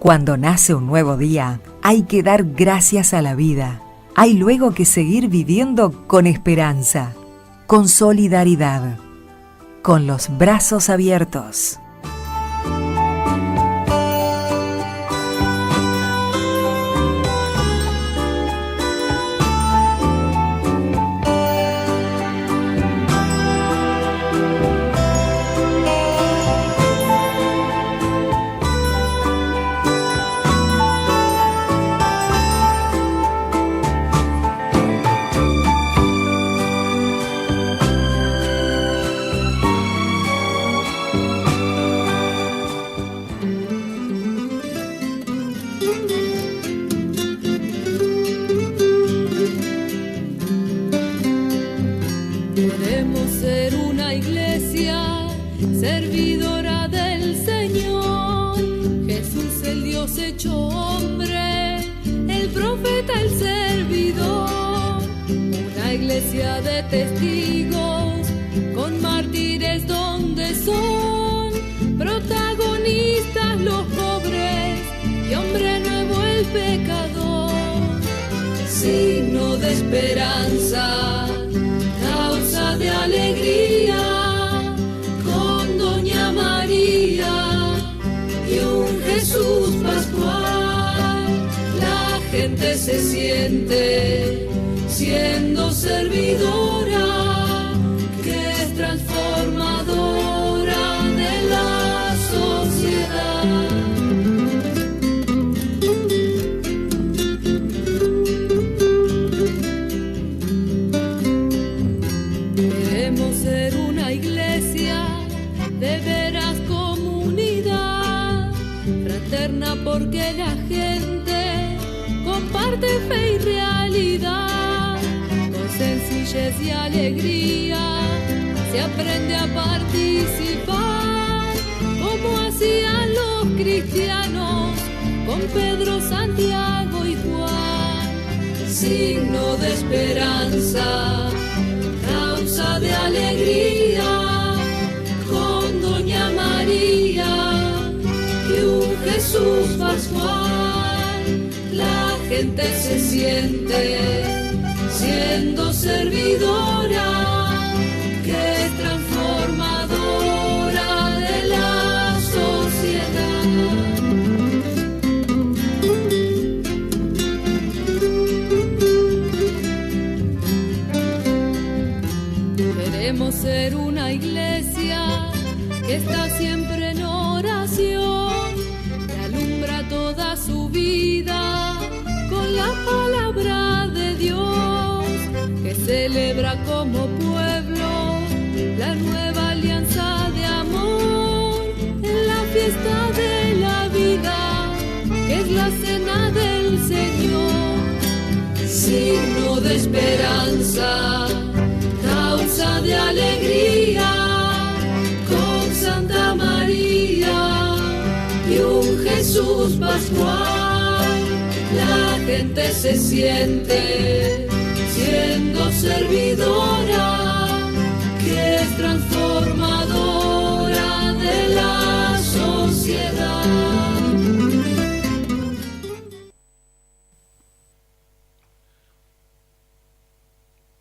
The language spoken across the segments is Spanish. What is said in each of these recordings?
Cuando nace un nuevo día, hay que dar gracias a la vida. Hay luego que seguir viviendo con esperanza, con solidaridad, con los brazos abiertos. Servidora del Señor, Jesús el Dios hecho hombre, el profeta, el servidor, una iglesia de testigos, con mártires donde son protagonistas los pobres y hombre nuevo el pecador, signo de esperanza, causa de alegría. Jesús Pascual, la gente se siente siendo servidora, que es transformadora de la sociedad. Queremos ser una iglesia de veras eterna, porque la gente comparte fe y realidad, con sencillez y alegría se aprende a participar, como hacían los cristianos con Pedro, Santiago y Juan, signo de esperanza, causa de alegría, con Doña María y un Jesús Pascual, la gente se siente siendo servidora, que es transformadora de la sociedad. Queremos ser una iglesia que está siempre en oración, que alumbra toda su vida con la palabra de Dios, que celebra como pueblo la nueva alianza de amor en la fiesta de la vida, que es la cena del Señor, signo de esperanza, causa de alegría, con Santa María y un Jesús Pascual, la gente se siente siendo servidora, que es transformadora de la sociedad.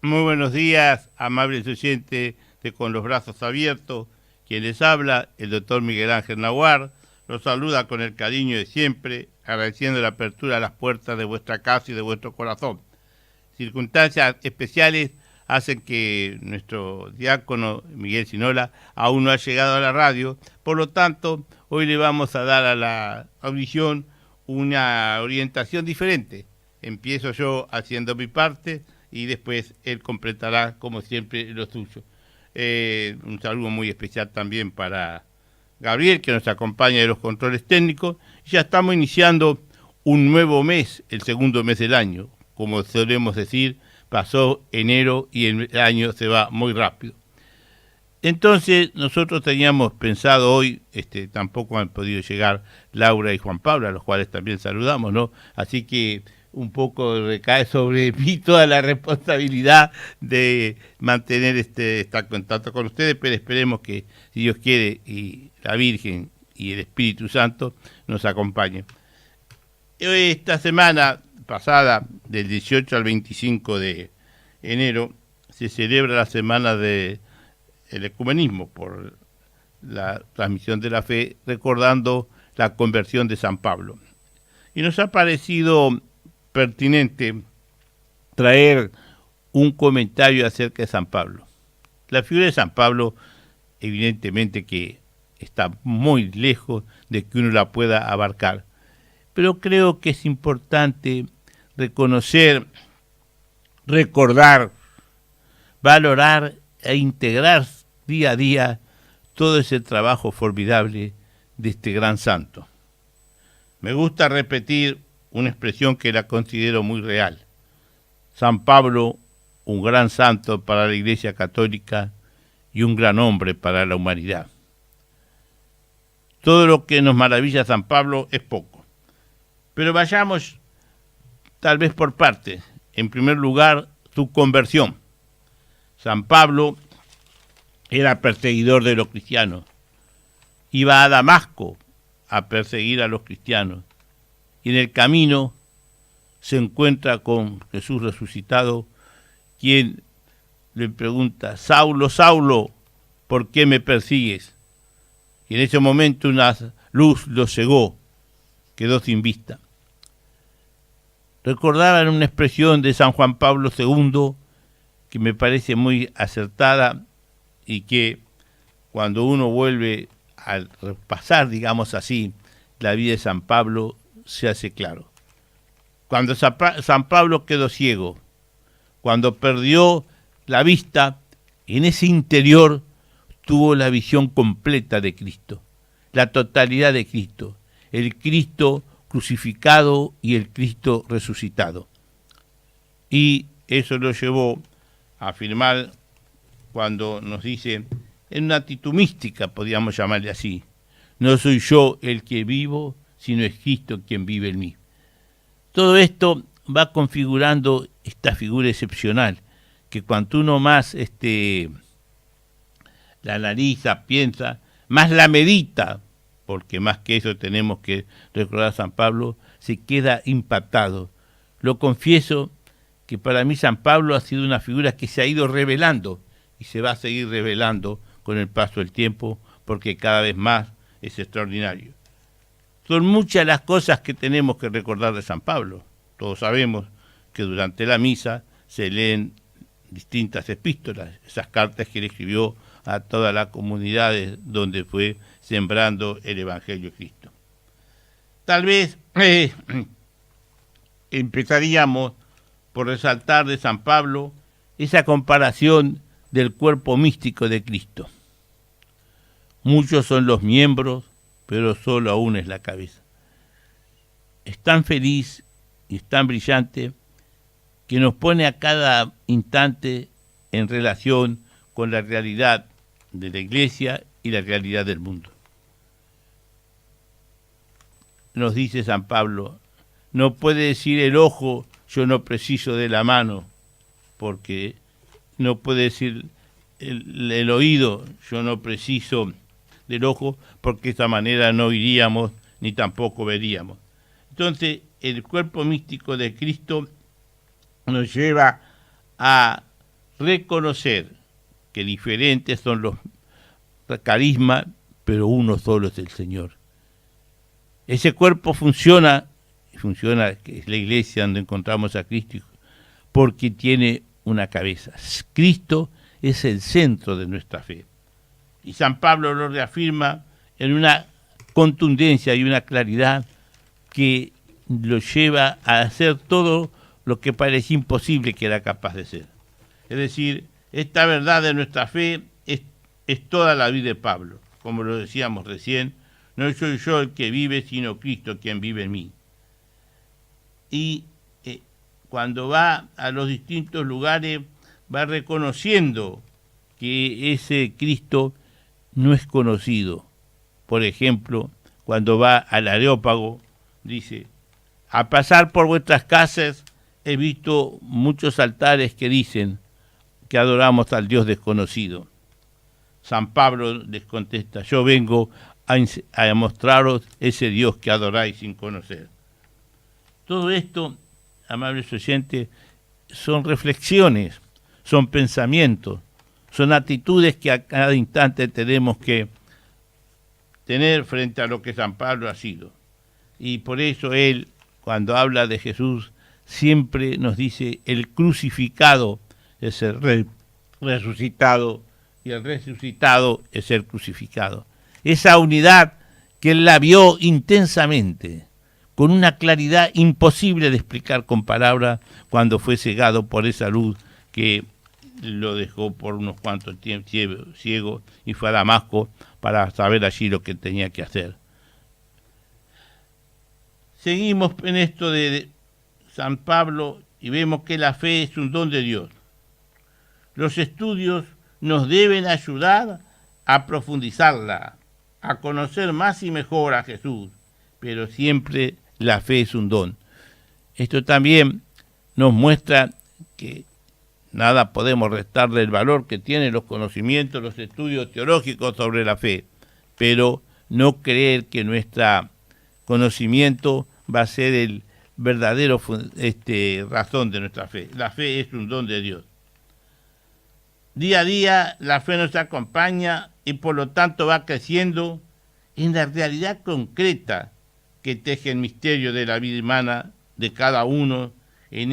Muy buenos días, amables oyentes de Con los Brazos Abiertos. Quien les habla, el doctor Miguel Ángel Nahuar, los saluda con el cariño de siempre, agradeciendo la apertura a las puertas de vuestra casa y de vuestro corazón. Circunstancias especiales hacen que nuestro diácono Miguel Sinola aún no ha llegado a la radio, por lo tanto, hoy le vamos a dar a la audición una orientación diferente. Empiezo yo haciendo mi parte y después él completará, como siempre, lo suyo. Un saludo muy especial también para Gabriel, que nos acompaña de los controles técnicos. Ya estamos iniciando un nuevo mes, el segundo mes del año. Como solemos decir, pasó enero y el año se va muy rápido. Entonces, nosotros teníamos pensado hoy, tampoco han podido llegar Laura y Juan Pablo, a los cuales también saludamos, ¿no? Así que un poco recae sobre mí toda la responsabilidad de mantener este contacto con ustedes, pero esperemos que, si Dios quiere, y la Virgen y el Espíritu Santo nos acompañen. Esta semana pasada, del 18 al 25 de enero, se celebra la semana del ecumenismo por la transmisión de la fe, recordando la conversión de San Pablo. Y nos ha parecido pertinente traer un comentario acerca de San Pablo. La figura de San Pablo, evidentemente que está muy lejos de que uno la pueda abarcar, pero creo que es importante reconocer, recordar, valorar e integrar día a día todo ese trabajo formidable de este gran santo. Me gusta repetir una expresión que la considero muy real. San Pablo, un gran santo para la Iglesia Católica y un gran hombre para la humanidad. Todo lo que nos maravilla San Pablo es poco, pero vayamos tal vez por partes. En primer lugar, su conversión. San Pablo era perseguidor de los cristianos. Iba a Damasco a perseguir a los cristianos. Y en el camino se encuentra con Jesús resucitado, quien le pregunta: Saulo, Saulo, ¿por qué me persigues? Y en ese momento una luz lo cegó, quedó sin vista. Recordaban una expresión de San Juan Pablo II que me parece muy acertada y que cuando uno vuelve a repasar, digamos así, la vida de San Pablo, se hace claro. Cuando San Pablo quedó ciego, cuando perdió la vista, en ese interior tuvo la visión completa de Cristo, la totalidad de Cristo, el Cristo crucificado y el Cristo resucitado. Y eso lo llevó a afirmar cuando nos dice, en una actitud mística, podríamos llamarle así: no soy yo el que vivo, sino es Cristo quien vive en mí. Todo esto va configurando esta figura excepcional, que cuanto uno más la analiza, piensa, más la medita, porque más que eso tenemos que recordar a San Pablo, se queda impactado. Lo confieso que para mí San Pablo ha sido una figura que se ha ido revelando y se va a seguir revelando con el paso del tiempo, porque cada vez más es extraordinario. Son muchas las cosas que tenemos que recordar de San Pablo. Todos sabemos que durante la misa se leen distintas epístolas, esas cartas que él escribió a todas las comunidades donde fue sembrando el Evangelio de Cristo. Tal vez empezaríamos por resaltar de San Pablo esa comparación del cuerpo místico de Cristo. Muchos son los miembros, pero solo aún es la cabeza. Es tan feliz y es tan brillante que nos pone a cada instante en relación con la realidad de la Iglesia y la realidad del mundo. Nos dice San Pablo, no puede decir el ojo, yo no preciso de la mano, porque no puede decir el oído, yo no preciso del ojo, porque de esta manera no iríamos ni tampoco veríamos. Entonces, el cuerpo místico de Cristo nos lleva a reconocer que diferentes son los carismas, pero uno solo es el Señor. Ese cuerpo funciona, que es la iglesia donde encontramos a Cristo, porque tiene una cabeza. Cristo es el centro de nuestra fe. Y San Pablo lo reafirma en una contundencia y una claridad que lo lleva a hacer todo lo que parecía imposible que era capaz de ser. Es decir, esta verdad de nuestra fe es toda la vida de Pablo. Como lo decíamos recién, no soy yo el que vive, sino Cristo quien vive en mí. Y cuando va a los distintos lugares, va reconociendo que ese Cristo no es conocido. Por ejemplo, cuando va al Areópago, dice, al pasar por vuestras casas he visto muchos altares que dicen que adoramos al Dios desconocido. San Pablo les contesta, yo vengo a mostraros ese Dios que adoráis sin conocer. Todo esto, amables oyentes, son reflexiones, son pensamientos, son actitudes que a cada instante tenemos que tener frente a lo que San Pablo ha sido. Y por eso él, cuando habla de Jesús, siempre nos dice: el crucificado es el resucitado y el resucitado es el crucificado. Esa unidad que él la vio intensamente, con una claridad imposible de explicar con palabras, cuando fue cegado por esa luz que lo dejó por unos cuantos tiempos ciego y fue a Damasco para saber allí lo que tenía que hacer. Seguimos en esto de San Pablo y vemos que la fe es un don de Dios. Los estudios nos deben ayudar a profundizarla, a conocer más y mejor a Jesús, pero siempre la fe es un don. Esto también nos muestra que nada podemos restarle el valor que tienen los conocimientos, los estudios teológicos sobre la fe, pero no creer que nuestro conocimiento va a ser el verdadero razón de nuestra fe. La fe es un don de Dios. Día a día la fe nos acompaña y por lo tanto va creciendo en la realidad concreta que teje el misterio de la vida humana de cada uno, en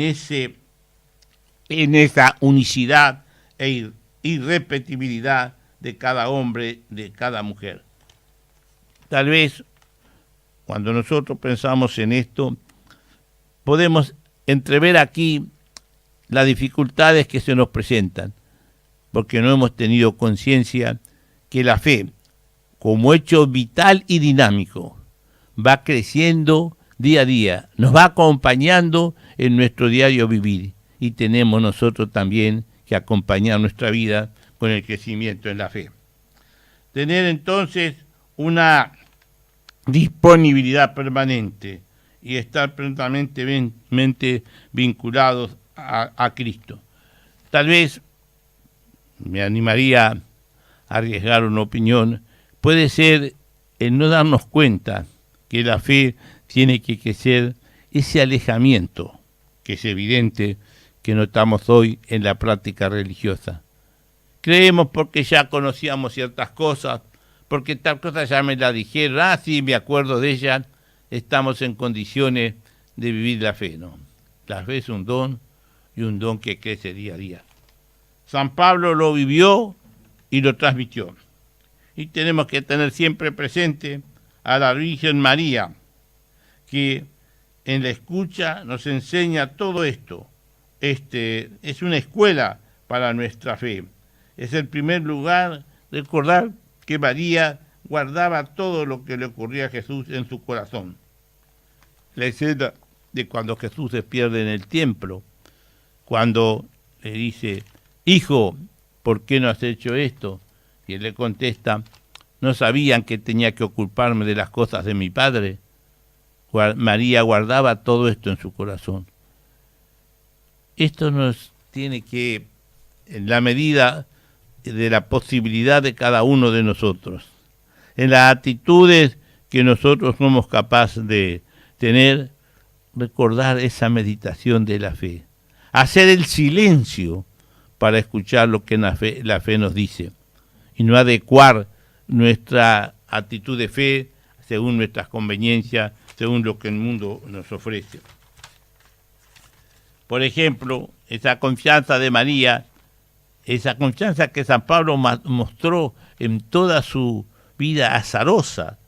esa unicidad e irrepetibilidad de cada hombre, de cada mujer. Tal vez cuando nosotros pensamos en esto, podemos entrever aquí las dificultades que se nos presentan, porque no hemos tenido conciencia que la fe, como hecho vital y dinámico, va creciendo día a día, nos va acompañando en nuestro diario vivir, y tenemos nosotros también que acompañar nuestra vida con el crecimiento en la fe. Tener entonces una disponibilidad permanente y estar permanentemente vinculados a Cristo. Tal vez me animaría a arriesgar una opinión, puede ser el no darnos cuenta que la fe tiene que crecer, ese alejamiento que es evidente que notamos hoy en la práctica religiosa. Creemos porque ya conocíamos ciertas cosas, porque tal cosa ya me la dijeron, sí, me acuerdo de ella, estamos en condiciones de vivir la fe, ¿no? La fe es un don, y un don que crece día a día. San Pablo lo vivió y lo transmitió. Y tenemos que tener siempre presente a la Virgen María, que en la escucha nos enseña todo esto. Es una escuela para nuestra fe. Es el primer lugar, recordar que María guardaba todo lo que le ocurría a Jesús en su corazón. La escena de cuando Jesús se pierde en el templo, cuando le dice: hijo, ¿por qué no has hecho esto? Y él le contesta: no sabían que tenía que ocuparme de las cosas de mi padre. María guardaba todo esto en su corazón. Esto nos tiene que, en la medida de la posibilidad de cada uno de nosotros, en las actitudes que nosotros somos capaces de tener, recordar esa meditación de la fe, hacer el silencio para escuchar lo que la fe nos dice, y no adecuar nuestra actitud de fe según nuestras conveniencias, según lo que el mundo nos ofrece. Por ejemplo, esa confianza de María, esa confianza que San Pablo mostró en toda su vida azarosa.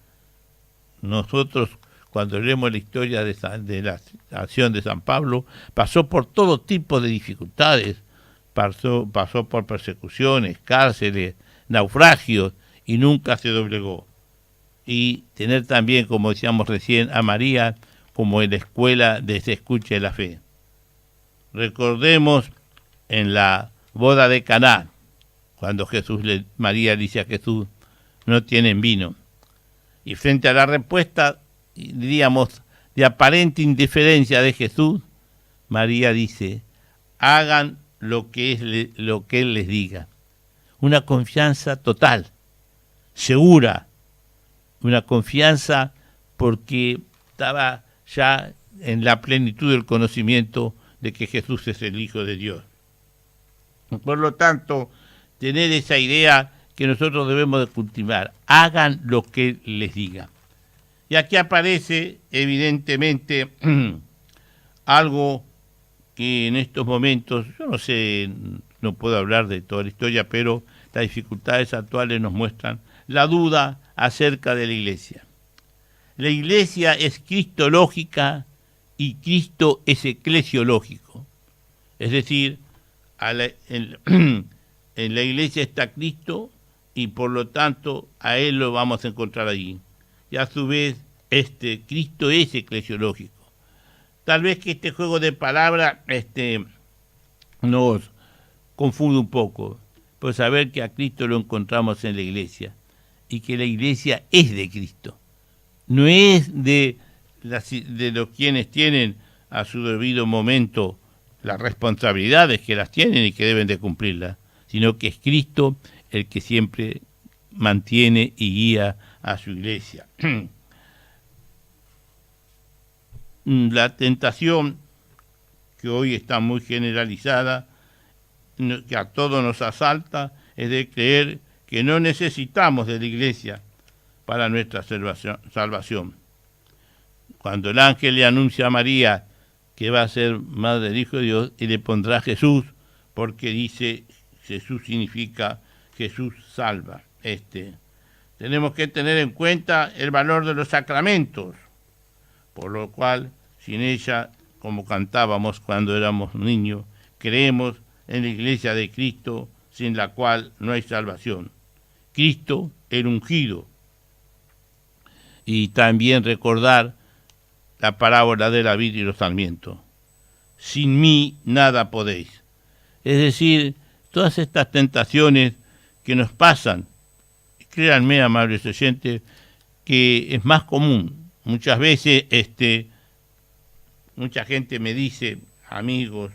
Nosotros, cuando leemos la historia de la acción de San Pablo, pasó por todo tipo de dificultades, pasó por persecuciones, cárceles, naufragios, y nunca se doblegó. Y tener también, como decíamos recién, a María como en la escuela de esa escucha de la fe. Recordemos en la boda de Caná, cuando María dice a Jesús: no tienen vino. Y frente a la respuesta, diríamos, de aparente indiferencia de Jesús, María dice: hagan lo que Él les diga. Una confianza total, segura, una confianza porque estaba ya en la plenitud del conocimiento de que Jesús es el Hijo de Dios. Por lo tanto, tener esa idea que nosotros debemos de cultivar. Hagan lo que les diga. Y aquí aparece, evidentemente, algo que en estos momentos, yo no sé, no puedo hablar de toda la historia, pero las dificultades actuales nos muestran la duda acerca de la Iglesia. La Iglesia es cristológica y Cristo es eclesiológico. Es decir, en la Iglesia está Cristo y por lo tanto a Él lo vamos a encontrar allí. Y a su vez, Cristo es eclesiológico. Tal vez que este juego de palabras nos confunde un poco, por saber que a Cristo lo encontramos en la Iglesia y que la Iglesia es de Cristo. No es de los quienes tienen a su debido momento las responsabilidades que las tienen y que deben de cumplirlas, sino que es Cristo el que siempre mantiene y guía a su Iglesia. La tentación que hoy está muy generalizada, que a todos nos asalta, es de creer que no necesitamos de la Iglesia para nuestra salvación. Cuando el ángel le anuncia a María que va a ser madre del Hijo de Dios y le pondrá Jesús, porque dice Jesús significa Jesús salva. Tenemos que tener en cuenta el valor de los sacramentos, por lo cual, sin ella, como cantábamos cuando éramos niños, creemos en la Iglesia de Cristo, sin la cual no hay salvación. Cristo, el ungido. Y también recordar la parábola de la vid y los sarmientos. Sin mí nada podéis. Es decir, todas estas tentaciones que nos pasan, créanme, amables oyentes, que es más común. Muchas veces mucha gente me dice, amigos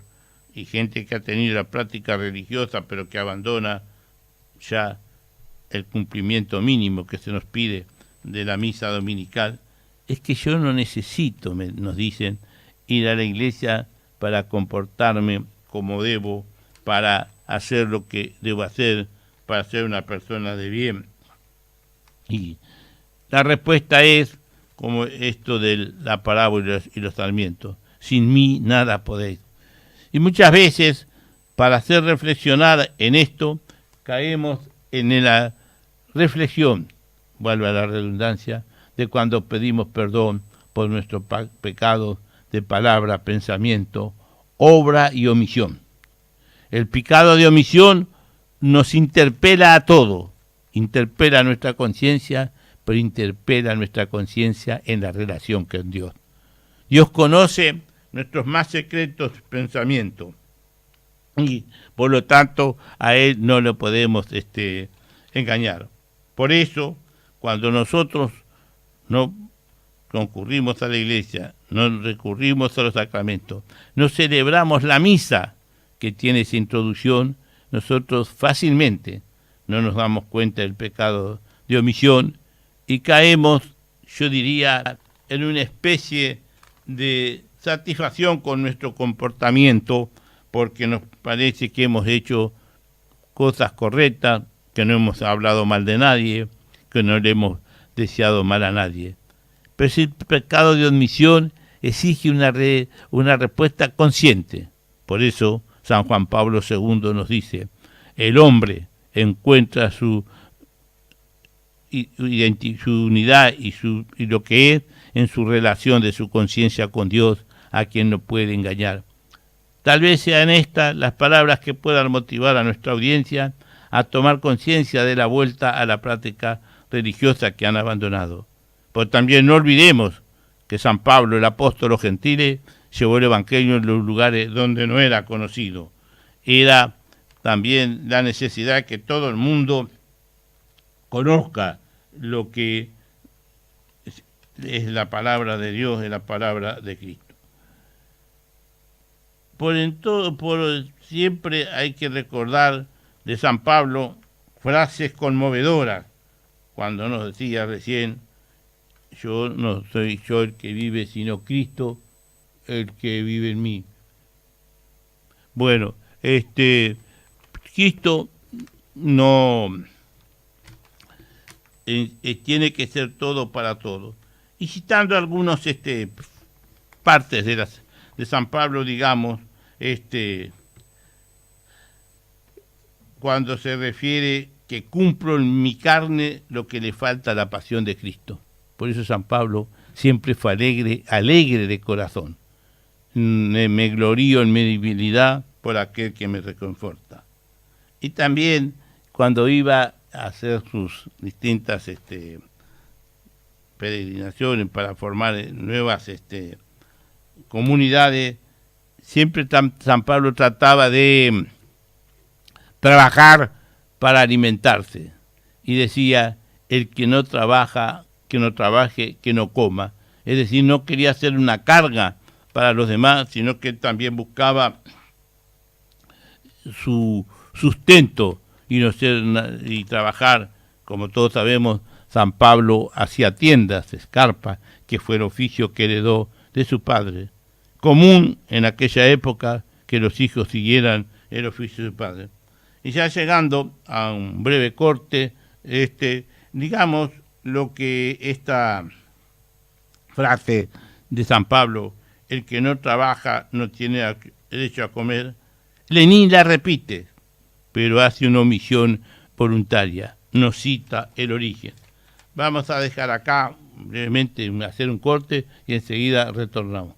y gente que ha tenido la práctica religiosa pero que abandona ya el cumplimiento mínimo que se nos pide de la misa dominical, es que yo no necesito, nos dicen, ir a la iglesia para comportarme como debo, para hacer lo que debo hacer, para ser una persona de bien. Y la respuesta es, como esto de la parábola y los sarmientos, sin mí nada podéis. Y muchas veces, para hacer reflexionar en esto, caemos en la reflexión, vuelve a la redundancia, de cuando pedimos perdón por nuestros pecados de palabra, pensamiento, obra y omisión. El pecado de omisión nos interpela a todo, interpela nuestra conciencia, pero interpela nuestra conciencia en la relación con Dios. Dios conoce nuestros más secretos pensamientos y por lo tanto a Él no lo podemos engañar. Por eso, cuando nosotros no concurrimos a la iglesia, no recurrimos a los sacramentos, no celebramos la misa que tiene esa introducción, nosotros fácilmente no nos damos cuenta del pecado de omisión y caemos, yo diría, en una especie de satisfacción con nuestro comportamiento porque nos parece que hemos hecho cosas correctas, que no hemos hablado mal de nadie, que no le hemos deseado mal a nadie. Pero si el pecado de omisión exige una respuesta consciente. Por eso San Juan Pablo II nos dice, el hombre encuentra su unidad y lo que es en su relación de su conciencia con Dios, a quien no puede engañar. Tal vez sean estas las palabras que puedan motivar a nuestra audiencia a tomar conciencia de la vuelta a la práctica religiosa que han abandonado. Pero también no olvidemos que San Pablo, el apóstol de los gentiles, llevó el evangelio en los lugares donde no era conocido. Era también la necesidad de que todo el mundo conozca lo que es la palabra de Dios, es la palabra de Cristo. Por siempre hay que recordar de San Pablo frases conmovedoras, cuando nos decía recién, yo no soy yo el que vive, sino Cristo el que vive en mí. Bueno, Cristo no tiene que ser todo para todo. Y citando algunos partes de San Pablo, digamos, cuando se refiere que cumplo en mi carne lo que le falta a la pasión de Cristo. Por eso San Pablo siempre fue alegre de corazón. Me glorío en mi debilidad por aquel que me reconforta. Y también cuando iba a hacer sus distintas peregrinaciones para formar nuevas comunidades, siempre San Pablo trataba de trabajar para alimentarse. Y decía, el que no trabaja, que no trabaje, que no coma. Es decir, no quería ser una carga para los demás, sino que también buscaba su sustento y trabajar. Como todos sabemos, San Pablo hacía tiendas, escarpas, que fue el oficio que heredó de su padre. Común en aquella época que los hijos siguieran el oficio de su padre. Y ya llegando a un breve corte, digamos lo que esta frase de San Pablo, el que no trabaja no tiene derecho a comer, Lenin la repite, pero hace una omisión voluntaria, no cita el origen. Vamos a dejar acá brevemente, hacer un corte y enseguida retornamos.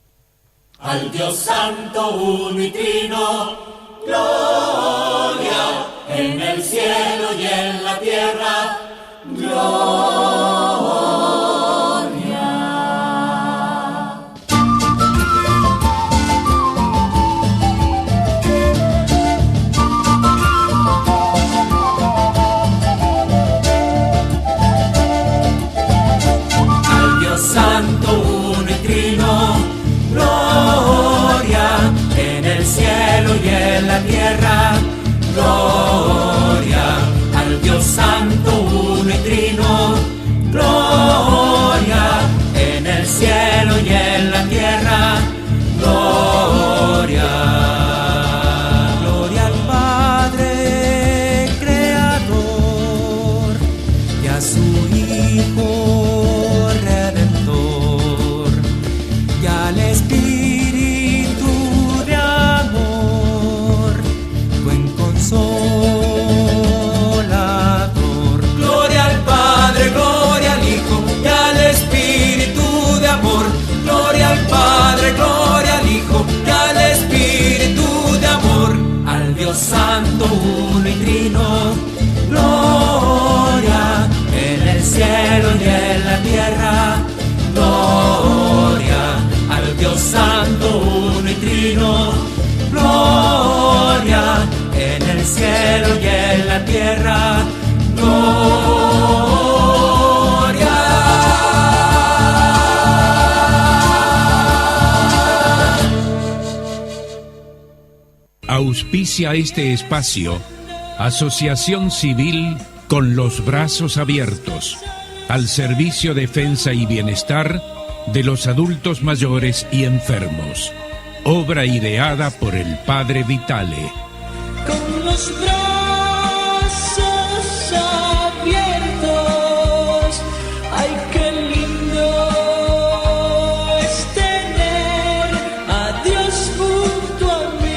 Al Dios Santo, uno y trino, gloria en el cielo y en la tierra, gloria. Al Dios Santo, uno y trino, gloria en el cielo y en la tierra, gloria al Dios Santo, uno y trino, gloria en el cielo y en la tierra, gloria. Gloria al Padre Creador y a su Hijo Redentor y al Espíritu de amor, buen consolador. Gloria al Padre, gloria al Hijo y al Espíritu de amor. Gloria al Padre, gloria al Hijo y al Espíritu de amor. Al Dios Santo, uno y trino, gloria en el cielo y en la tierra, gloria al Dios Santo, uno y trino, gloria en el cielo y en la tierra, gloria. Auspicia este espacio Asociación Civil Con los Brazos Abiertos, al servicio, defensa y bienestar de los adultos mayores y enfermos. Obra ideada por el Padre Vitale. Con los brazos abiertos, ay, qué lindo es tener a Dios junto a mí.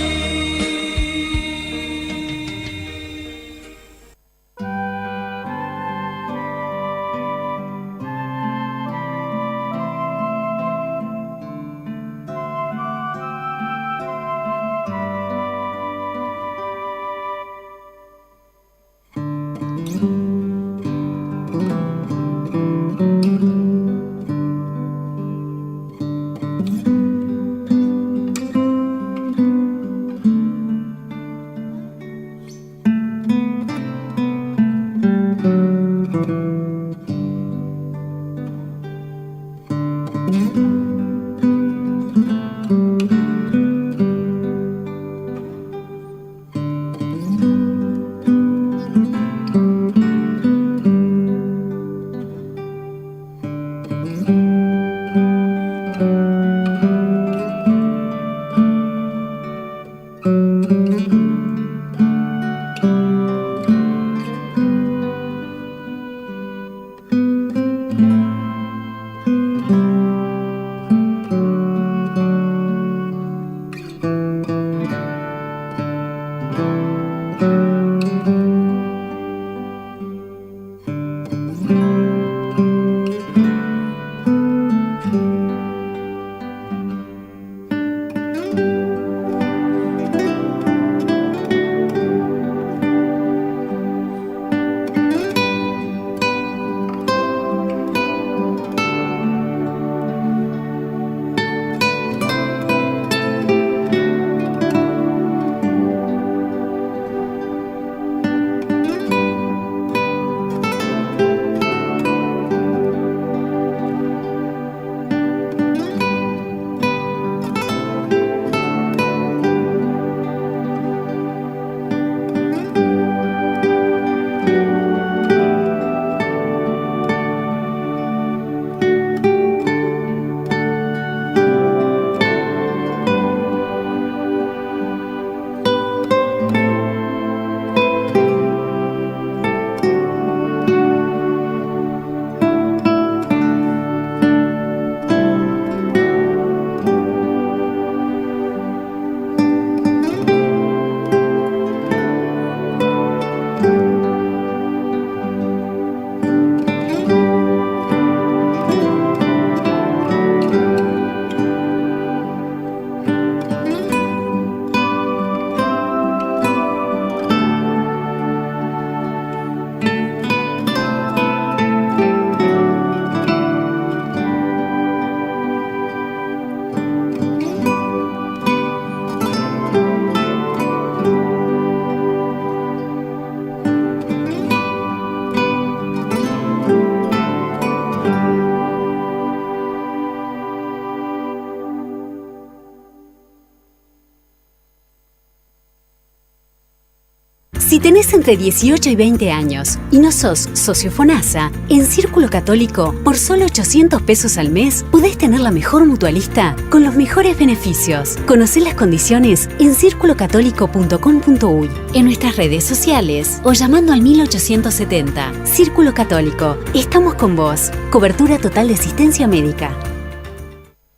Si tenés entre 18 y 20 años y no sos socio FONASA, en Círculo Católico, por solo 800 pesos al mes, podés tener la mejor mutualista con los mejores beneficios. Conocé las condiciones en circulocatólico.com.uy, en nuestras redes sociales o llamando al 1870. Círculo Católico, estamos con vos. Cobertura total de asistencia médica.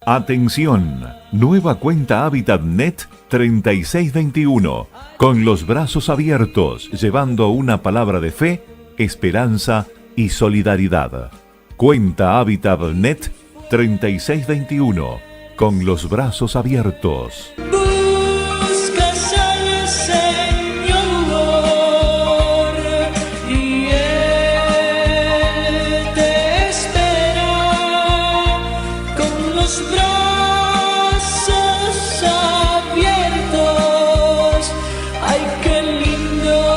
Atención, nueva cuenta HábitatNet 3621, con los brazos abiertos, llevando una palabra de fe, esperanza y solidaridad. Cuenta HábitatNet 3621, con los brazos abiertos. Buscas al Señor y Él te espera con los brazos abiertos. Ay, qué lindo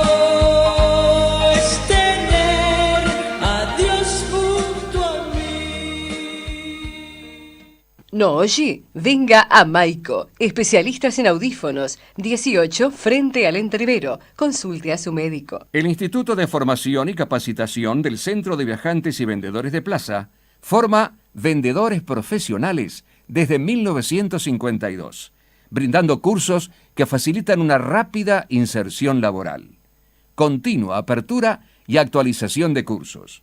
es tener a Dios junto a mí. No oye, venga a Maico, especialistas en audífonos, 18 frente al Entrevero. Consulte a su médico. El Instituto de Formación y Capacitación del Centro de Viajantes y Vendedores de Plaza forma vendedores profesionales desde 1952, brindando cursos que facilitan una rápida inserción laboral. Continua apertura y actualización de cursos.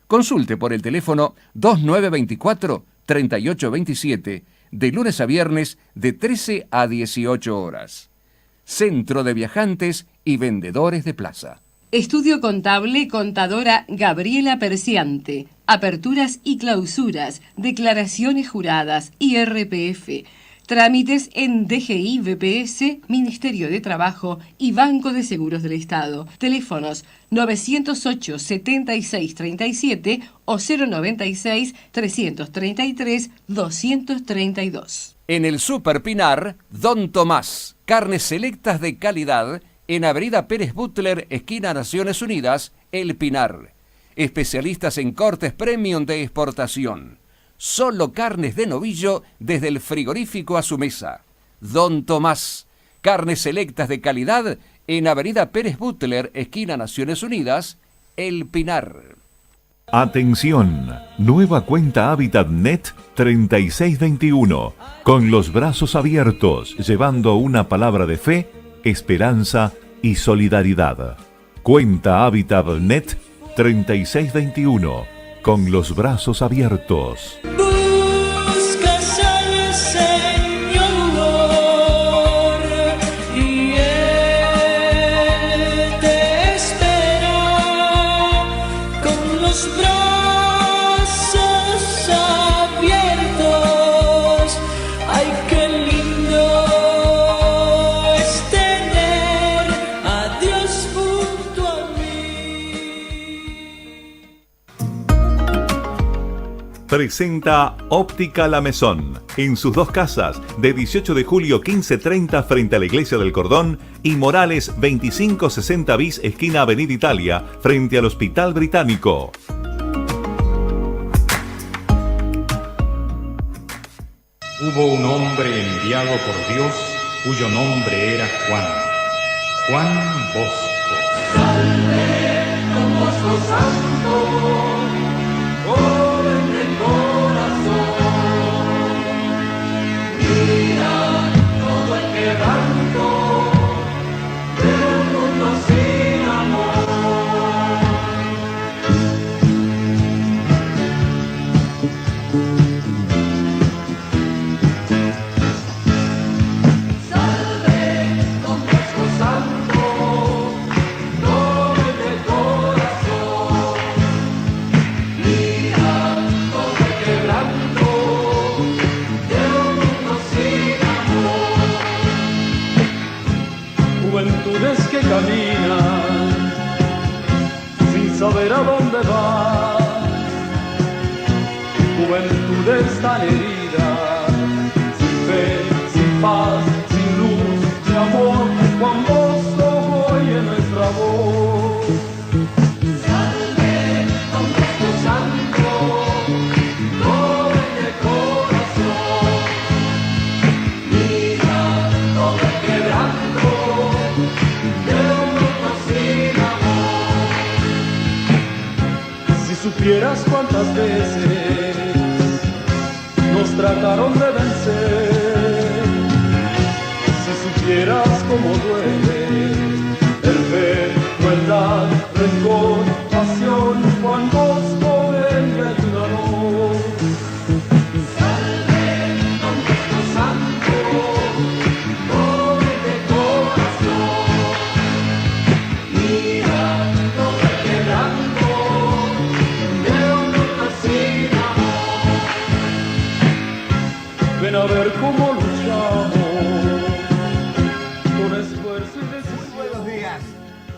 Consulte por el teléfono 2924-3827, de lunes a viernes de 13 a 18 horas. Centro de Viajantes y Vendedores de Plaza. Estudio Contable Contadora Gabriela Perciante. Aperturas y clausuras, declaraciones juradas, IRPF. Trámites en DGI, BPS, Ministerio de Trabajo y Banco de Seguros del Estado. Teléfonos 908-7637 o 096-333-232. En el Super Pinar, Don Tomás. Carnes selectas de calidad en Avenida Pérez Butler, esquina Naciones Unidas, El Pinar. Especialistas en cortes premium de exportación. Solo carnes de novillo desde el frigorífico a su mesa. Don Tomás. Carnes selectas de calidad en Avenida Pérez Butler, esquina Naciones Unidas, El Pinar. Atención, nueva cuenta HábitatNet 3621, con los brazos abiertos, llevando una palabra de fe, esperanza y solidaridad. Cuenta HábitatNet 3621, con los brazos abiertos. Buscas al Señor y Él te espera con los brazos abiertos. Ay, qué lindo es tener a Dios junto a Presenta Óptica La Mesón, en sus dos casas, de 18 de julio 1530 frente a la Iglesia del Cordón y Morales 2560 bis esquina Avenida Italia frente al Hospital Británico. Hubo un hombre enviado por Dios cuyo nombre era Juan Bosco. Salve con Bosco Santo, joven de corazón, mira todo el quebranto de un mundo sin amor. Salve con Bosco Santo, joven de corazón, mira todo el quebranto de un mundo sin amor. Juventudes que caminan sin saber a dónde van, juventudes tan heridas, sin fe, sin paz, sin luz, sin amor. Juan Bosco oye nuestra voz. Salve con Bosco Santo, joven de corazón, mira todo el quebranto de un mundo sin supieras cuántas veces nos trataron de vencer, si supieras cómo duele el ver crueldad, rencor, pasión, cuando joven y ayúdanos. Salve Don Cristo Santo, pobre de corazón, mira todo el quebranto de un mundo sin amor. Ven a ver cómo luchamos con esfuerzo y decisión. Buenos días.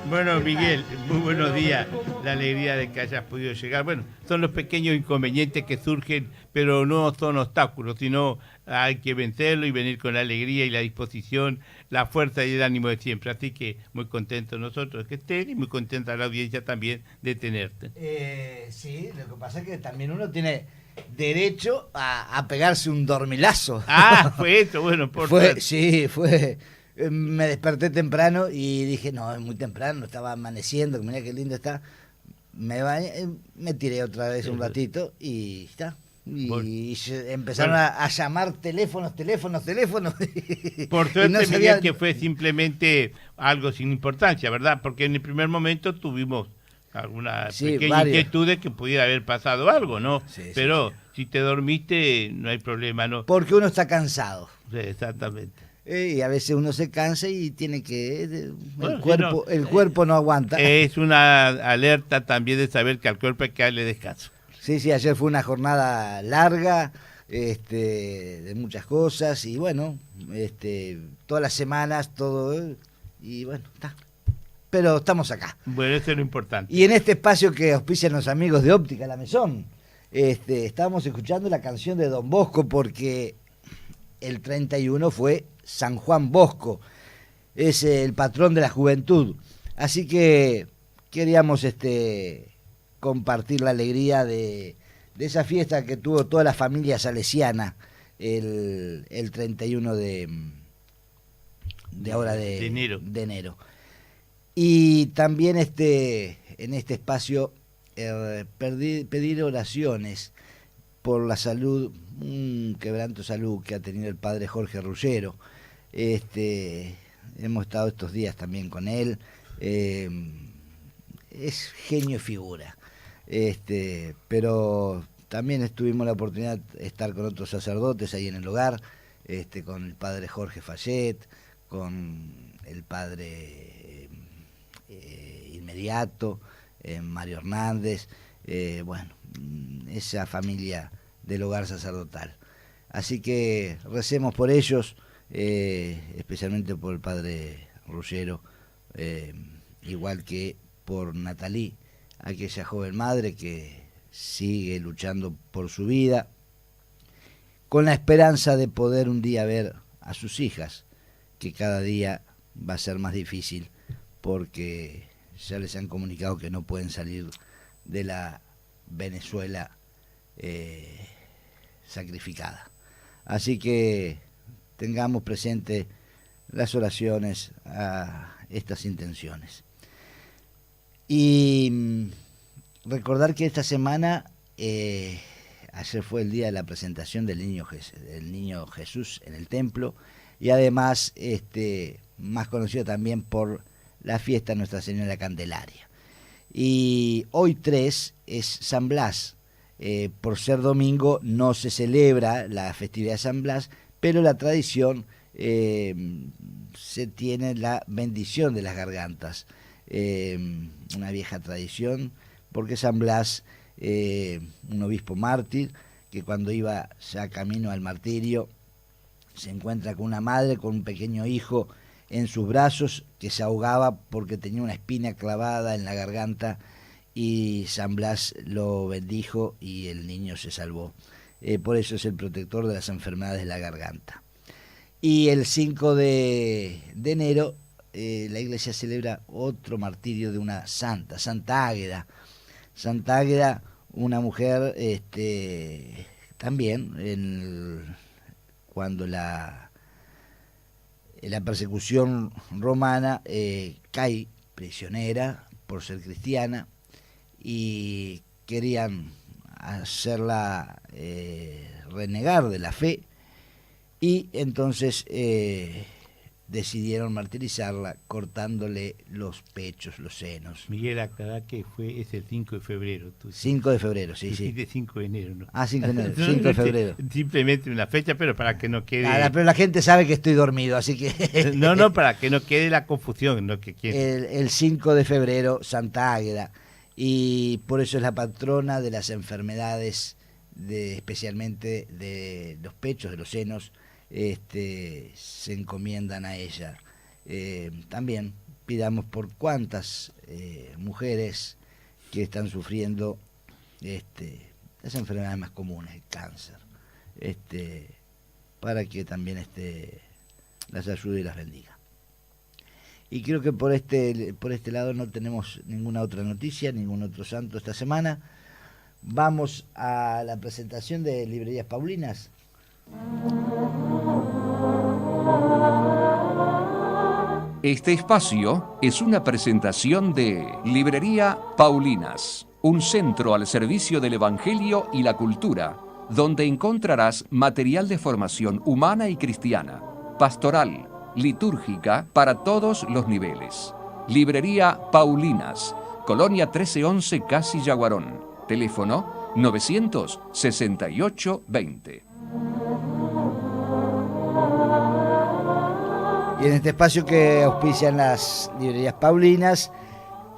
Bueno, Miguel, muy buenos días. La alegría de que hayas podido llegar. Bueno, son los pequeños inconvenientes que surgen, pero no son obstáculos, sino hay que vencerlo y venir con la alegría y la disposición, la fuerza y el ánimo de siempre. Así que muy contentos nosotros que estén y muy contenta la audiencia también de tenerte. Sí, lo que pasa es que también uno tiene derecho a pegarse un dormilazo. Ah, fue eso, bueno, por fue. Me desperté temprano y dije, no, es muy temprano, estaba amaneciendo, mirá qué lindo está. Me bañé, me tiré otra vez un ratito y está. Y empezaron a llamar teléfonos. Por suerte, no Miguel, sabía... que fue simplemente algo sin importancia, ¿verdad? Porque en el primer momento tuvimos algunas pequeñas inquietudes que pudiera haber pasado algo, ¿no? Sí, pero sí. Si te dormiste, no hay problema, ¿no? Porque uno está cansado. Sí, exactamente. Y a veces uno se cansa y tiene que... Bueno, el cuerpo no aguanta. Es una alerta también de saber que al cuerpo hay que darle descanso. Sí, ayer fue una jornada larga, de muchas cosas, y bueno, todas las semanas, todo, y bueno, está. Pero estamos acá. Bueno, eso es lo importante. Y en este espacio que auspician los amigos de Óptica La Mesón, estábamos escuchando la canción de Don Bosco, porque el 31 fue San Juan Bosco, es el patrón de la juventud. Así que queríamos compartir la alegría de esa fiesta que tuvo toda la familia salesiana el 31 de enero. Y también en este espacio pedir oraciones por la salud, un quebranto de salud que ha tenido el padre Jorge Ruggiero. Hemos estado estos días también con él. Es genio y figura. Pero también tuvimos la oportunidad de estar con otros sacerdotes ahí en el hogar, con el padre Jorge Fallet, con el padre Inmediato, Mario Hernández, esa familia del hogar sacerdotal. Así que recemos por ellos, especialmente por el padre Ruggiero, igual que por Natalí, aquella joven madre que sigue luchando por su vida, con la esperanza de poder un día ver a sus hijas, que cada día va a ser más difícil porque ya les han comunicado que no pueden salir de la Venezuela sacrificada. Así que tengamos presente las oraciones a estas intenciones. Y recordar que esta semana, ayer fue el día de la presentación del niño Jesús en el templo, y además más conocido también por la fiesta de Nuestra Señora de la Candelaria. Y hoy 3 es San Blas. Por ser domingo no se celebra la festividad de San Blas, pero la tradición se tiene la bendición de las gargantas, una vieja tradición, porque San Blas, un obispo mártir, que cuando iba ya camino al martirio, se encuentra con una madre con un pequeño hijo en sus brazos que se ahogaba porque tenía una espina clavada en la garganta, y San Blas lo bendijo y el niño se salvó. Por eso es el protector de las enfermedades de la garganta. Y el 5 de enero la iglesia celebra otro martirio de una santa, Santa Águeda. Santa Águeda, una mujer también cuando la persecución romana cae prisionera por ser cristiana, y querían hacerla renegar de la fe, y entonces decidieron martirizarla cortándole los pechos, los senos. Miguel, aclará que es el 5 de febrero. 5 de febrero, sí, sí. De 5 de enero, ¿no? 5 de enero, 5 de febrero. Simplemente una fecha, pero para que no quede... Pero la gente sabe que estoy dormido, así que... No, para que no quede la confusión. ¿No? El 5 de febrero, Santa Águeda, y por eso es la patrona de las enfermedades, especialmente de los pechos, de los senos, se encomiendan a ella. También pidamos por cuántas mujeres que están sufriendo las enfermedades más comunes, el cáncer, para que también las ayude y las bendiga. Y creo que por este lado no tenemos ninguna otra noticia, ningún otro santo esta semana. Vamos a la presentación de Librerías Paulinas. Este espacio es una presentación de Librería Paulinas, un centro al servicio del Evangelio y la cultura, donde encontrarás material de formación humana y cristiana, pastoral, litúrgica para todos los niveles. Librería Paulinas, Colonia 1311 Casi Yaguarón, teléfono 968-20. Y en este espacio que auspician las Librerías Paulinas,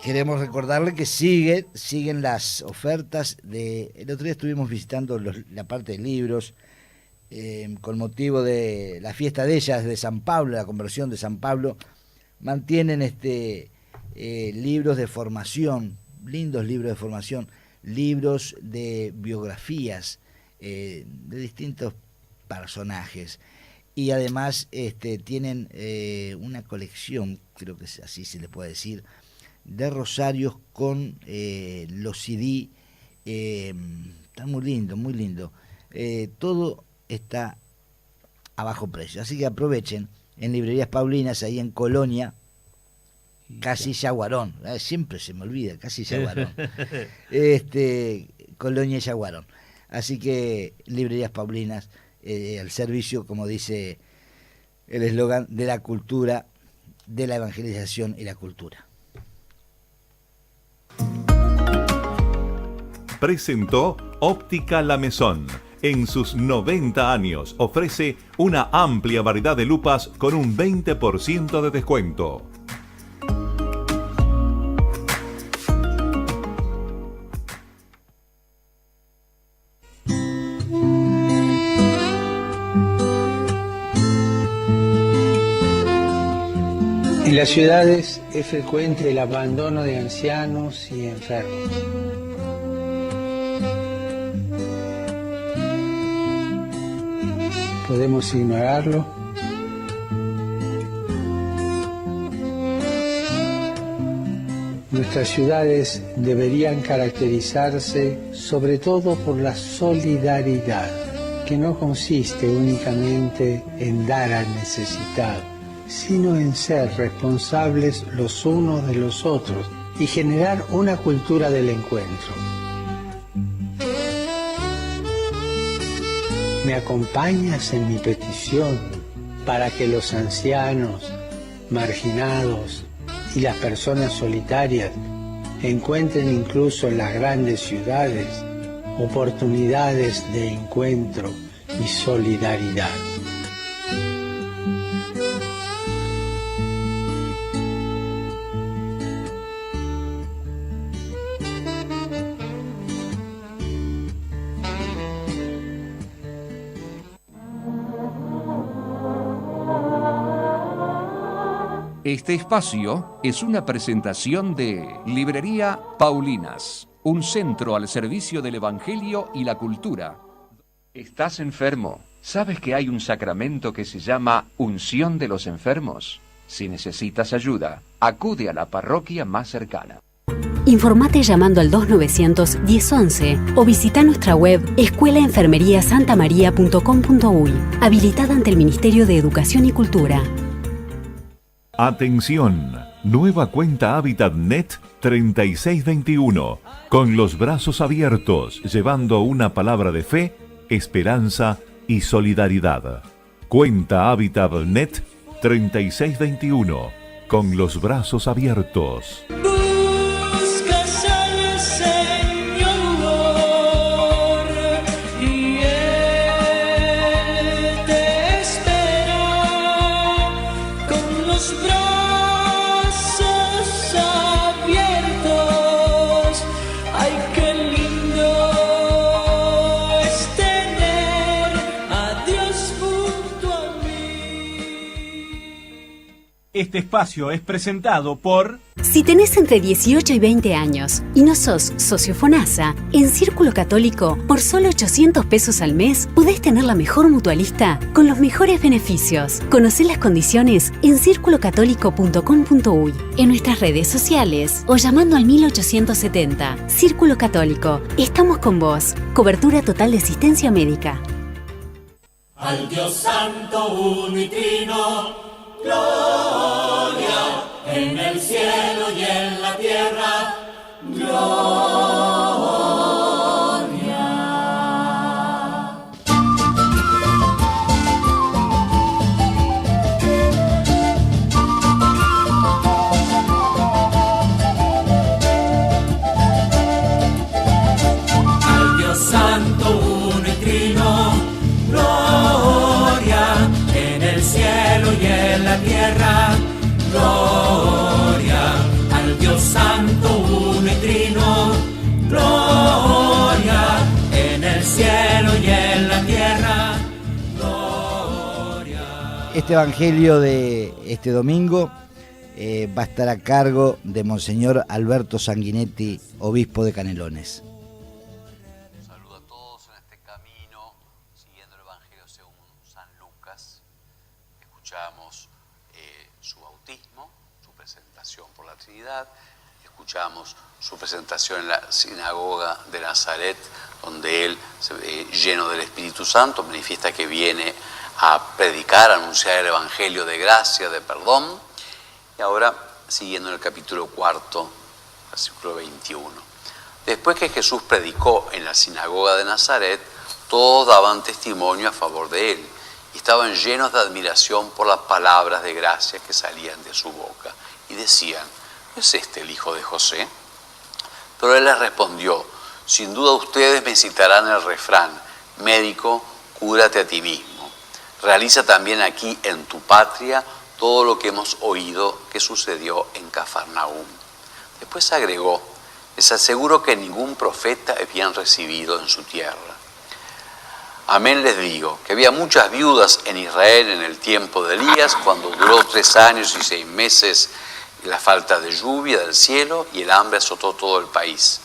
queremos recordarle que siguen las ofertas el otro día estuvimos visitando la parte de libros, con motivo de la fiesta de ellas de San Pablo, la conversión de San Pablo. Mantienen libros de formación, lindos libros de formación, libros de biografías de distintos personajes. Y además tienen una colección, creo que así se le puede decir, de rosarios con los CD. Está muy lindo, muy lindo. Todo está a bajo precio. Así que aprovechen en Librerías Paulinas, ahí en Colonia, Casi Yaguarón. Siempre se me olvida, Casi Yaguarón. Colonia Yaguarón. Así que Librerías Paulinas, al servicio, como dice el eslogan, de la cultura, de la evangelización y la cultura. Presentó Óptica La Maison. En sus 90 años ofrece una amplia variedad de lupas con un 20% de descuento. En las ciudades es frecuente el abandono de ancianos y enfermos. ¿Podemos ignorarlo? Nuestras ciudades deberían caracterizarse sobre todo por la solidaridad, que no consiste únicamente en dar al necesitado, sino en ser responsables los unos de los otros y generar una cultura del encuentro. ¿Me acompañas en mi petición para que los ancianos, marginados y las personas solitarias encuentren incluso en las grandes ciudades oportunidades de encuentro y solidaridad? Este espacio es una presentación de Librería Paulinas, un centro al servicio del Evangelio y la cultura. ¿Estás enfermo? ¿Sabes que hay un sacramento que se llama unción de los enfermos? Si necesitas ayuda, acude a la parroquia más cercana. Informate llamando al 2900-1011 o visita nuestra web escuelaenfermeriasantamaria.com.uy, habilitada ante el Ministerio de Educación y Cultura. Atención, Nueva cuenta HábitatNet 3621. Con los brazos abiertos, llevando una palabra de fe, esperanza y solidaridad. Cuenta HábitatNet 3621. Con los brazos abiertos. Buscas al Señor y Él te espera con los brazos abiertos. Ay, qué lindo es tener a Dios junto a mí. Este espacio es presentado por... Si tenés entre 18 y 20 años y no sos socio FONASA, en Círculo Católico, por solo 800 pesos al mes, podés tener la mejor mutualista con los mejores beneficios. Conocé las condiciones en circulocatólico.com.uy, en nuestras redes sociales o llamando al 1870. Círculo Católico, estamos con vos. Cobertura total de asistencia médica. Al Dios Santo, uno y trino, gloria en el cielo y en la tierra, gloria. Al Dios Santo, uno y trino, gloria en el cielo y en la tierra, gloria al Dios Santo, uno y trino, gloria en el cielo y en la tierra, gloria. Este evangelio de este domingo va a estar a cargo de Monseñor Alberto Sanguinetti, obispo de Canelones. Saludo a todos en este camino, siguiendo el evangelio según San Lucas. Escuchamos su bautismo, su presentación por la Trinidad, escuchamos su presentación en la sinagoga de Nazaret, donde él, lleno del Espíritu Santo, manifiesta que viene a predicar, a anunciar el evangelio de gracia, de perdón. Y ahora, siguiendo en el capítulo 4, versículo 21. Después que Jesús predicó en la sinagoga de Nazaret, todos daban testimonio a favor de él y estaban llenos de admiración por las palabras de gracia que salían de su boca. Y decían, ¿no es este el hijo de José? Pero él les respondió, sin duda ustedes me citarán el refrán, médico, cúrate a ti mismo. Realiza también aquí en tu patria todo lo que hemos oído que sucedió en Cafarnaúm. Después agregó, les aseguro que ningún profeta es bien recibido en su tierra. Amén les digo, que había muchas viudas en Israel en el tiempo de Elías, cuando duró 3 años y 6 meses la falta de lluvia del cielo y el hambre azotó todo el país.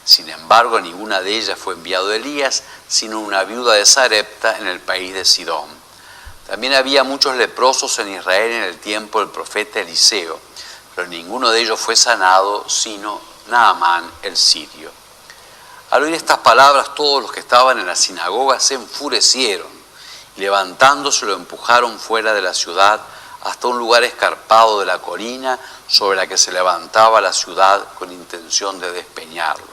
Sin embargo, ninguna de ellas fue enviado Elías, sino una viuda de Sarepta en el país de Sidón. También había muchos leprosos en Israel en el tiempo del profeta Eliseo, pero ninguno de ellos fue sanado, sino Naamán el sirio. Al oír estas palabras, todos los que estaban en la sinagoga se enfurecieron y levantándose lo empujaron fuera de la ciudad hasta un lugar escarpado de la colina sobre la que se levantaba la ciudad con intención de despeñarlo.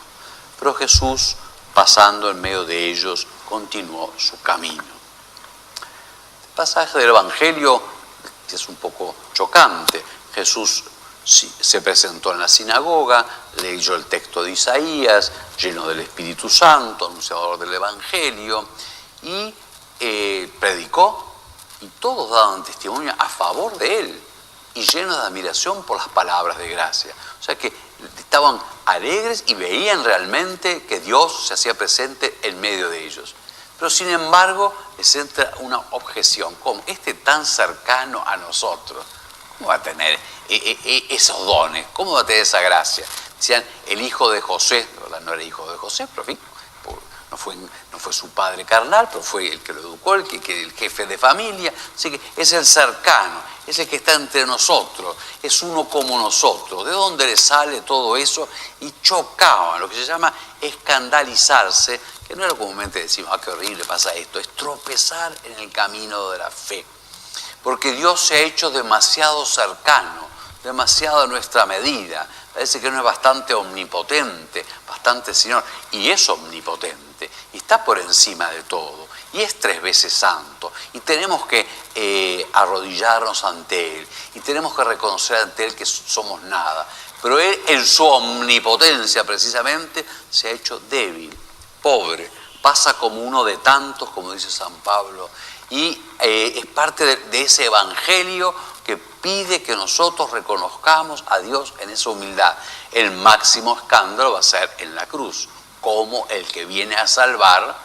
Pero Jesús, pasando en medio de ellos, continuó su camino. Este pasaje del Evangelio es un poco chocante. Jesús se presentó en la sinagoga, leyó el texto de Isaías, lleno del Espíritu Santo, anunciador del Evangelio, y predicó, y todos daban testimonio a favor de él, y llenos de admiración por las palabras de gracia. O sea que estaban alegres y veían realmente que Dios se hacía presente en medio de ellos. Pero sin embargo, les entra una objeción, ¿cómo? Este tan cercano a nosotros, ¿cómo va a tener esos dones? ¿Cómo va a tener esa gracia? Decían, el hijo de José, de verdad no era hijo de José, pero en fin, no fue su padre carnal, pero fue el que lo educó, el jefe de familia. Así que es el cercano, es el que está entre nosotros, es uno como nosotros. ¿De dónde le sale todo eso? Y chocaban, lo que se llama escandalizarse, que no es lo que comúnmente decimos, qué horrible pasa esto, es tropezar en el camino de la fe. Porque Dios se ha hecho demasiado cercano, demasiado a nuestra medida. Parece que no es bastante omnipotente, bastante Señor, y es omnipotente, y está por encima de todo, y es 3 veces santo, y tenemos que arrodillarnos ante Él, y tenemos que reconocer ante Él que somos nada. Pero Él, en su omnipotencia precisamente, se ha hecho débil, pobre, pasa como uno de tantos, como dice San Pablo, y es parte de ese evangelio que pide que nosotros reconozcamos a Dios en esa humildad. El máximo escándalo va a ser en la cruz, como el que viene a salvar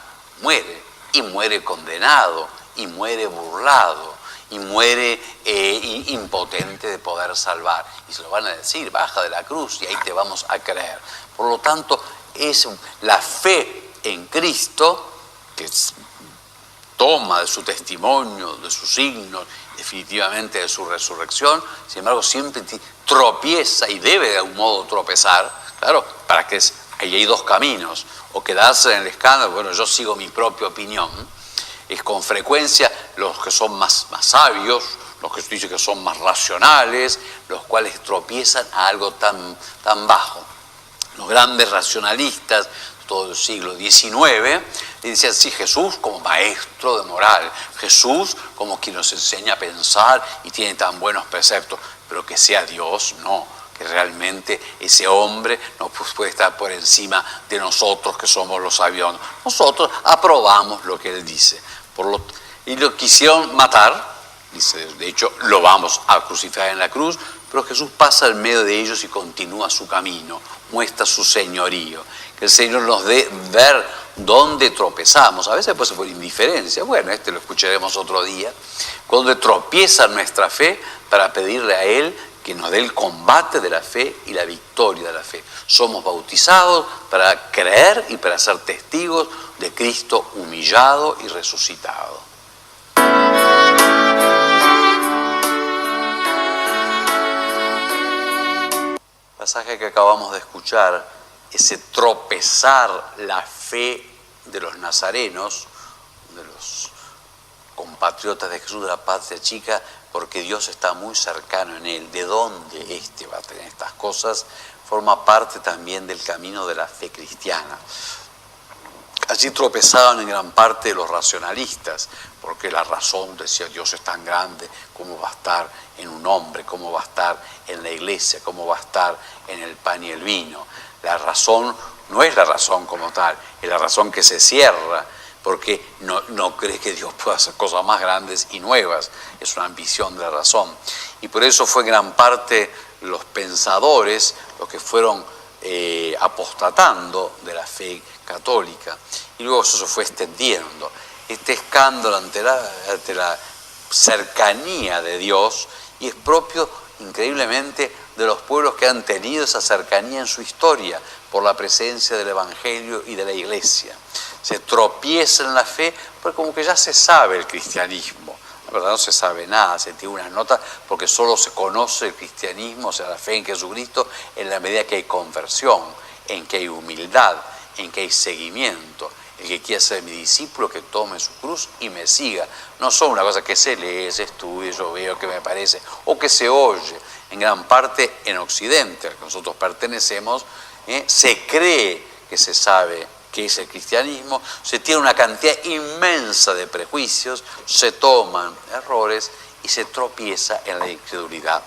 muere, y muere condenado, y muere burlado, y muere impotente de poder salvar. Y se lo van a decir, baja de la cruz y ahí te vamos a creer. Por lo tanto, es la fe en Cristo, que toma de su testimonio, de sus signos, definitivamente de su resurrección, sin embargo siempre tropieza y debe de algún modo tropezar, claro, para que ahí hay 2 caminos, o quedarse en el escándalo, bueno, yo sigo mi propia opinión, es con frecuencia los que son más sabios, los que dicen que son más racionales, los cuales tropiezan a algo tan bajo. Los grandes racionalistas, todo el siglo XIX, decían, sí, Jesús como maestro de moral, Jesús como quien nos enseña a pensar y tiene tan buenos preceptos, pero que sea Dios, no, que realmente ese hombre no puede estar por encima de nosotros que somos los sabios. Nosotros aprobamos lo que Él dice. Y lo quisieron matar, dice, de hecho lo vamos a crucificar en la cruz, pero Jesús pasa en medio de ellos y continúa su camino, muestra su señorío. Que el Señor nos dé ver dónde tropezamos, a veces puede ser por indiferencia, bueno, lo escucharemos otro día, cuando tropieza nuestra fe para pedirle a Él que nos dé el combate de la fe y la victoria de la fe. Somos bautizados para creer y para ser testigos de Cristo humillado y resucitado. El pasaje que acabamos de escuchar, ese tropezar la fe de los nazarenos, de los compatriotas de Jesús de la patria chica, porque Dios está muy cercano en él. ¿De dónde va a tener estas cosas? Forma parte también del camino de la fe cristiana. Allí tropezaban en gran parte los racionalistas, porque la razón decía, Dios es tan grande, ¿cómo va a estar en un hombre? ¿Cómo va a estar en la iglesia? ¿Cómo va a estar en el pan y el vino? La razón no es la razón como tal, es la razón que se cierra, porque no cree que Dios pueda hacer cosas más grandes y nuevas. Es una ambición de la razón. Y por eso fue gran parte los pensadores los que fueron apostatando de la fe católica. Y luego eso se fue extendiendo. Este escándalo ante la cercanía de Dios, y es propio, increíblemente, de los pueblos que han tenido esa cercanía en su historia por la presencia del Evangelio y de la Iglesia. Se tropieza en la fe porque como que ya se sabe el cristianismo. La verdad no se sabe nada, se tiene unas notas porque solo se conoce el cristianismo, o sea, la fe en Jesucristo, en la medida que hay conversión, en que hay humildad, en que hay seguimiento. El que quiera ser mi discípulo, que tome su cruz y me siga. No son una cosa que se lee, se estudia, yo veo que me parece, o que se oye. En gran parte en Occidente, al que nosotros pertenecemos, se cree que se sabe qué es el cristianismo, se tiene una cantidad inmensa de prejuicios, se toman errores y se tropieza en la incredulidad.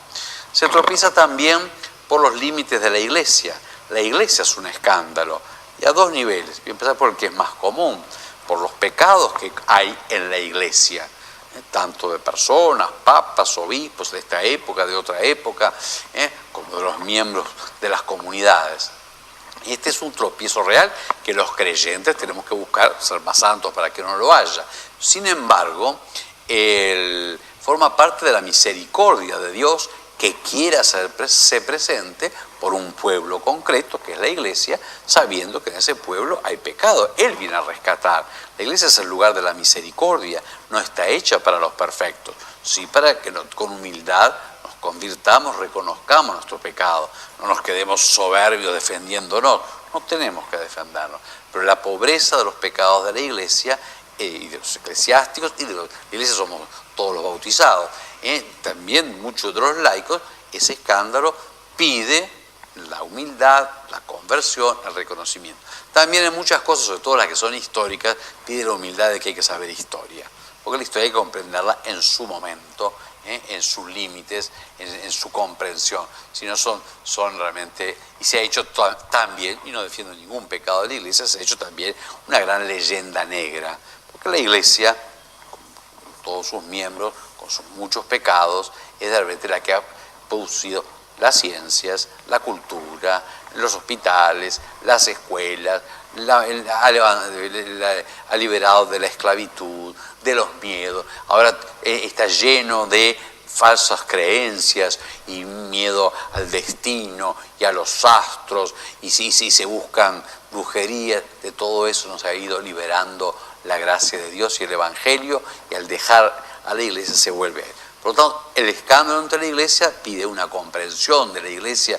Se tropieza también por los límites de la Iglesia. La Iglesia es un escándalo, y a 2 niveles. Voy a empezar por el que es más común, por los pecados que hay en la Iglesia, tanto de personas, papas, obispos de esta época, de otra época, como de los miembros de las comunidades. Y este es un tropiezo real que los creyentes tenemos que buscar ser más santos para que no lo haya. Sin embargo, forma parte de la misericordia de Dios que quiera hacerse presente por un pueblo concreto, que es la Iglesia, sabiendo que en ese pueblo hay pecado. Él viene a rescatar. La Iglesia es el lugar de la misericordia, no está hecha para los perfectos, sí para que con humildad nos convirtamos, reconozcamos nuestro pecado, no nos quedemos soberbios defendiéndonos, no tenemos que defendernos. Pero la pobreza de los pecados de la Iglesia y de los eclesiásticos, y de la Iglesia somos todos los bautizados, también muchos de los laicos, ese escándalo pide la humildad, la conversión, el reconocimiento. También en muchas cosas, sobre todo las que son históricas, pide la humildad de que hay que saber historia, porque la historia hay que comprenderla en su momento, en sus límites, en su comprensión. Si no son realmente, y se ha hecho también, y no defiendo ningún pecado de la Iglesia, se ha hecho también una gran leyenda negra, porque la Iglesia, con todos sus miembros, con sus muchos pecados, es realmente la que ha producido las ciencias, la cultura, los hospitales, las escuelas, ha liberado de la esclavitud, de los miedos. Ahora está lleno de falsas creencias y miedo al destino y a los astros, y si se buscan brujerías. De todo eso nos ha ido liberando la gracia de Dios y el Evangelio, y al dejar a la Iglesia se vuelve a él. Por lo tanto, el escándalo entre la Iglesia pide una comprensión de la Iglesia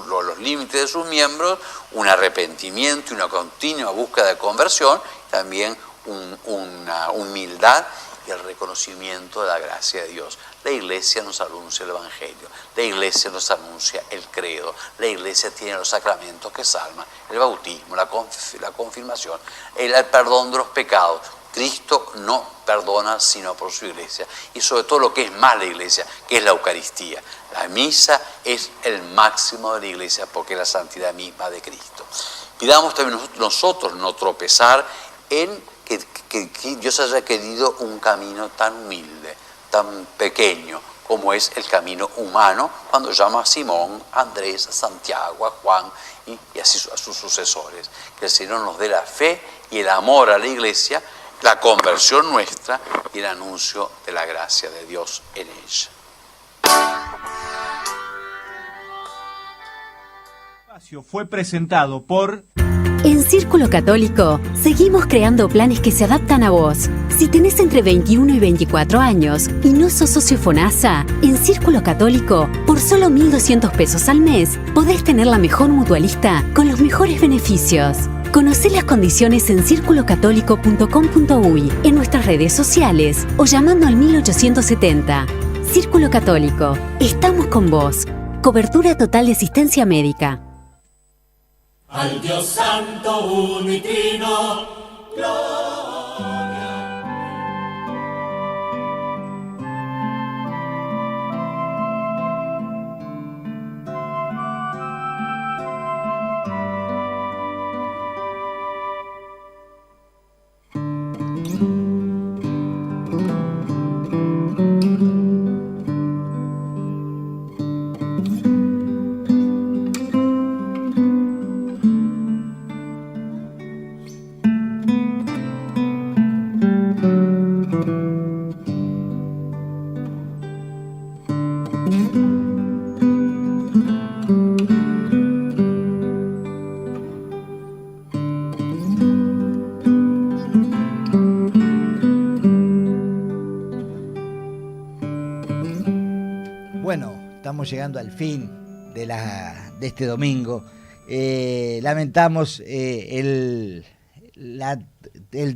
con los límites de sus miembros, un arrepentimiento y una continua búsqueda de conversión, también una humildad y el reconocimiento de la gracia de Dios. La Iglesia nos anuncia el Evangelio, la Iglesia nos anuncia el credo, la Iglesia tiene los sacramentos que salvan, el bautismo, la confirmación, el perdón de los pecados. Cristo no perdona sino por su Iglesia, y sobre todo lo que es más la Iglesia, que es la Eucaristía. La misa es el máximo de la Iglesia porque es la santidad misma de Cristo. Pidamos también nosotros no tropezar en que Dios haya querido un camino tan humilde, tan pequeño como es el camino humano, cuando llama a Simón, a Andrés, a Santiago, a Juan y así a sus sucesores. Que el Señor nos dé la fe y el amor a la Iglesia, la conversión nuestra y el anuncio de la gracia de Dios en ella. Fue presentado por... En Círculo Católico seguimos creando planes que se adaptan a vos. Si tenés entre 21 y 24 años y no sos socio FONASA, en Círculo Católico, por solo 1.200 pesos al mes, podés tener la mejor mutualista con los mejores beneficios. Conocé las condiciones en circulocatólico.com.uy, en nuestras redes sociales o llamando al 1870. Círculo Católico, estamos con vos. Cobertura total de asistencia médica. Al Dios Santo, uno y trino, gloria. Llegando al fin de este domingo. Lamentamos el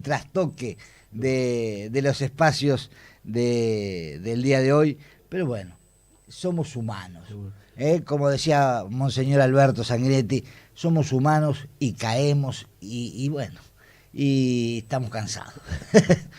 trastoque de los espacios del día de hoy, pero bueno, somos humanos. Como decía Monseñor Alberto Sangretti, somos humanos y caemos y bueno, y estamos cansados.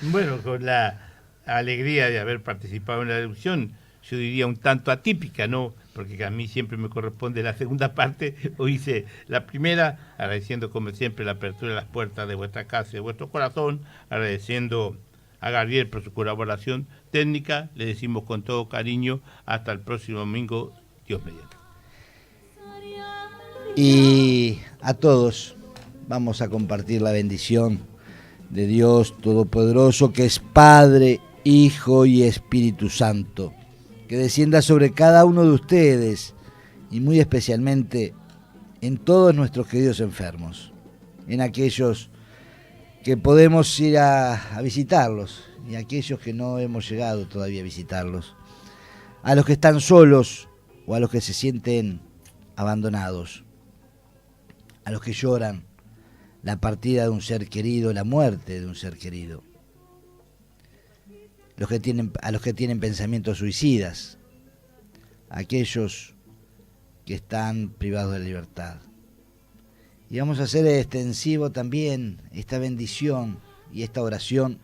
Bueno, con la alegría de haber participado en la elección, yo diría un tanto atípica, ¿no? Porque a mí siempre me corresponde la segunda parte. Hoy hice la primera, agradeciendo como siempre la apertura de las puertas de vuestra casa y de vuestro corazón, agradeciendo a Gabriel por su colaboración técnica. Le decimos con todo cariño, hasta el próximo domingo, Dios mediante. Y a todos vamos a compartir la bendición de Dios Todopoderoso, que es Padre, Hijo y Espíritu Santo, que descienda sobre cada uno de ustedes y muy especialmente en todos nuestros queridos enfermos, en aquellos que podemos ir a visitarlos y aquellos que no hemos llegado todavía a visitarlos, a los que están solos o a los que se sienten abandonados, a los que lloran la partida de un ser querido, la muerte de un ser querido, a los que tienen pensamientos suicidas, a aquellos que están privados de libertad. Y vamos a hacer extensivo también esta bendición y esta oración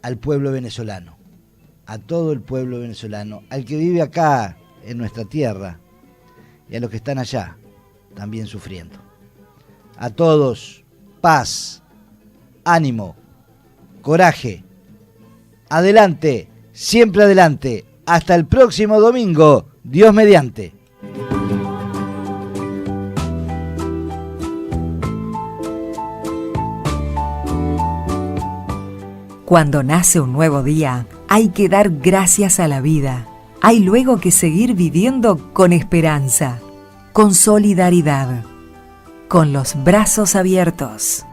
al pueblo venezolano, a todo el pueblo venezolano, al que vive acá en nuestra tierra y a los que están allá también sufriendo. A todos, paz, ánimo, coraje, adelante, siempre adelante, hasta el próximo domingo, Dios mediante. Cuando nace un nuevo día, hay que dar gracias a la vida. Hay luego que seguir viviendo con esperanza, con solidaridad, con los brazos abiertos.